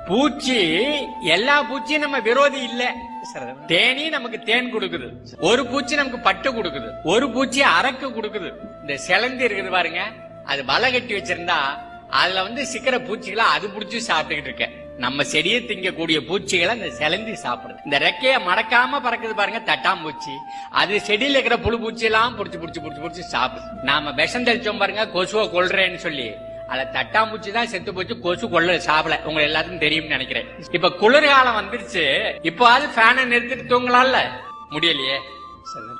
பூச்சி எல்லா பூச்சியும் நம்ம விரோதி இல்ல. தேனி நமக்கு தேன் கொடுக்குது, ஒரு பூச்சி நமக்கு பட்டு கொடுக்குது, ஒரு பூச்சி அரக்கு கொடுக்குது. இந்த சிலந்தி இருக்குது பாருங்க, அது வலை கட்டி வச்சிருந்தா அதுல சிக்கிற பூச்சிகளை அது புடிச்சு சாப்பிட்டுக்கிட்டு இருக்க. நம்ம செடியை திங்கக்கூடிய பூச்சிகளை அந்த சிலந்தி சாப்பிடுது. இந்த ரெக்கைய மடக்காம பறக்குது பாருங்க தட்டாம்பூச்சி, அது செடியில இருக்கிற புழு பூச்சி எல்லாம் புடிச்சு புடிச்சு புடிச்சு புடிச்சு சாப்பிடுது. நாம விஷம் தெளிச்சோம் பாருங்க கொசுவை கொல்றேன்னு சொல்லி, அத தட்டாம்பூச்சி தான் செத்து போச்சு, கொசு கொள்ள சாப்பிட. உங்க எல்லாத்துக்கும் தெரியும்னு நினைக்கிறேன். இப்ப குளிர்காலம் வந்துருச்சு, இப்போ அது ஃபேனை நிறுத்திட்டு தூங்கலாம்ல, முடியலையே.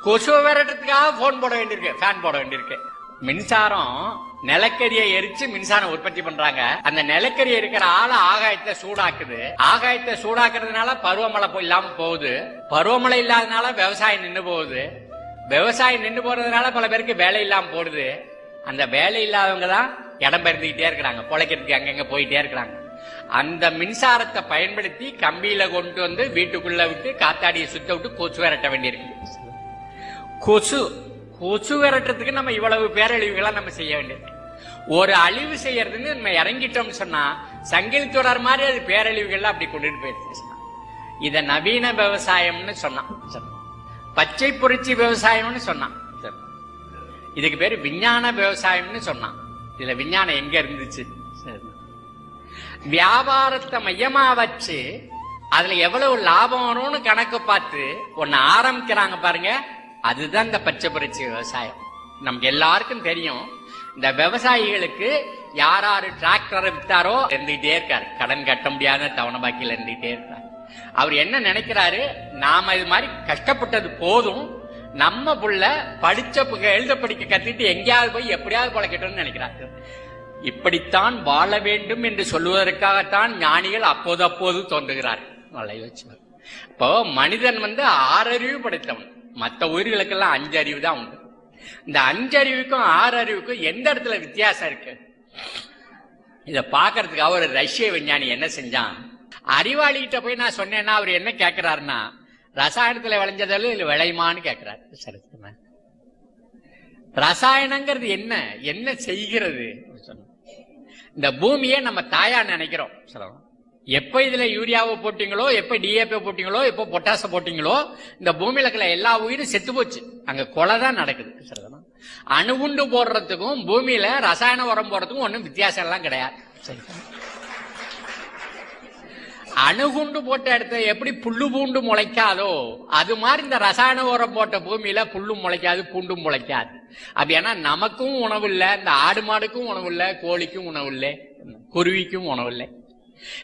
கொசுவை விரட்டுறதுக்காக போன் போட வேண்டியிருக்கு, ஃபேன் போட வேண்டியிருக்கு. மின்சாரம் நிலக்கரியை எரிச்சு மின்சாரம் உற்பத்தி பண்றாங்க. அந்த நிலக்கரி இருக்கிற ஆளை ஆகாயத்தை சூடாக்குது, ஆகாயத்தை சூடாக்குறதுனால பருவமழை இல்லாம போகுது, பருவமழை இல்லாதனால விவசாயம் நின்று போகுது, விவசாயம் நின்று போறதுனால பல பேருக்கு வேலை இல்லாம போடுது. அந்த வேலை இல்லாதவங்க தான் இடம் பெயர்ந்துகிட்டே இருக்கிறாங்க, பொழைக்கிறதுக்கு அங்கங்க போயிட்டே இருக்கிறாங்க. அந்த மின்சாரத்தை பயன்படுத்தி கம்பியில கொண்டு வீட்டுக்குள்ள விட்டு காத்தாடியை சுத்த விட்டு கொசு விரட்ட வேண்டியிருக்கு. கொசு விரட்டுறதுக்கு நம்ம இவ்வளவு பேரழிவுகளா நம்ம செய்ய வேண்டியிருக்கு. ஒரு அழிவு செய்யறதுன்னு நம்ம இறங்கிட்டோம்னு சொன்னா சங்கிலி தொடர் மாதிரி அது பேரழிவுகள் அப்படி கொண்டுட்டு போயிடுச்சு. இத நவீன விவசாயம்னு சொன்னான், பச்சை புரட்சி விவசாயம்னு சொன்னான். இதுக்கு பேரு விஞ்ஞான விவசாயம்னு சொன்னான். இதுல விஞ்ஞானம் எங்க இருந்துச்சு? வியாபாரத்தை மையமா வச்சு அதுல எவ்வளவு லாபம் வரும்னு கணக்கு பார்த்து ஒன்னு ஆரம்பிக்கிறாங்க பாருங்க, அதுதான் இந்த பச்சை புரட்சி விவசாயம். நமக்கு எல்லாருக்கும் தெரியும், இந்த விவசாயிகளுக்கு யாரு டிராக்டரை வித்தாரோ இருந்துகிட்டே இருக்காரு, கடன் கட்ட முடியாத தவணை பாக்கியில இருந்துகிட்டே இருக்காரு. அவர் என்ன நினைக்கிறாரு, நாம இது மாதிரி கஷ்டப்பட்டது போதும், நம்ம புள்ள படிச்ச எழுத படிக்க கத்துட்டு எங்கேயாவது போய் எப்படியாவது பழக்கட்டும்னு நினைக்கிறாரு. இப்படித்தான் வாழ வேண்டும் என்று சொல்வதற்காகத்தான் ஞானிகள் அப்போது தோன்றுகிறார்கள். இப்போ மனிதன் 6 அறிவு படைத்தவன், மற்ற உயிர்களுக்கெல்லாம் 5 அறிவு தான் உண்டு. இந்த 5 அறிவுக்கும் 6 அறிவுக்கும் எந்த இடத்துல வித்தியாசம் இருக்கு? இத பாக்குறதுக்காக ஒரு ரஷ்ய விஞ்ஞானி என்ன செஞ்சான், அறிவாளிகிட்ட போய் நான் சொன்னேன்னா அவர் என்ன கேட்கிறாருன்னா, ரசாயனத்துல விளைஞ்சதாலும் இதுல விளையுமான்னு கேட்கிறாரு. ரசாயனங்கிறது என்ன செய்கிறது? இந்த பூமியை நம்ம தாயா நினைக்கிறோம். எப்ப இதுல யூரியாவை போட்டீங்களோ, எப்ப டிஏபி போட்டீங்களோ, எப்ப பொட்டாச போட்டீங்களோ, இந்த பூமியில இருக்கிற எல்லா உயிரும் செத்து போச்சு. அங்க கொலை தான் நடக்குது. அணுகுண்டு போடுறதுக்கும் பூமியில ரசாயன உரம் போடுறதுக்கும் ஒன்னும் வித்தியாசம் எல்லாம் கிடையாது. அணுகுண்டு போட்ட இடத்த எப்படி புல்லு பூண்டு முளைக்காதோ அது மாதிரி இந்த ரசாயன உரம் போட்ட பூமியில புல்லும் முளைக்காது, பூண்டும் முளைக்காது. அப்படின்னா நமக்கும் உணவு இல்லை, இந்த ஆடு மாடுக்கும் உணவு இல்லை, கோழிக்கும் உணவு இல்லை, குருவிக்கும் உணவு இல்லை.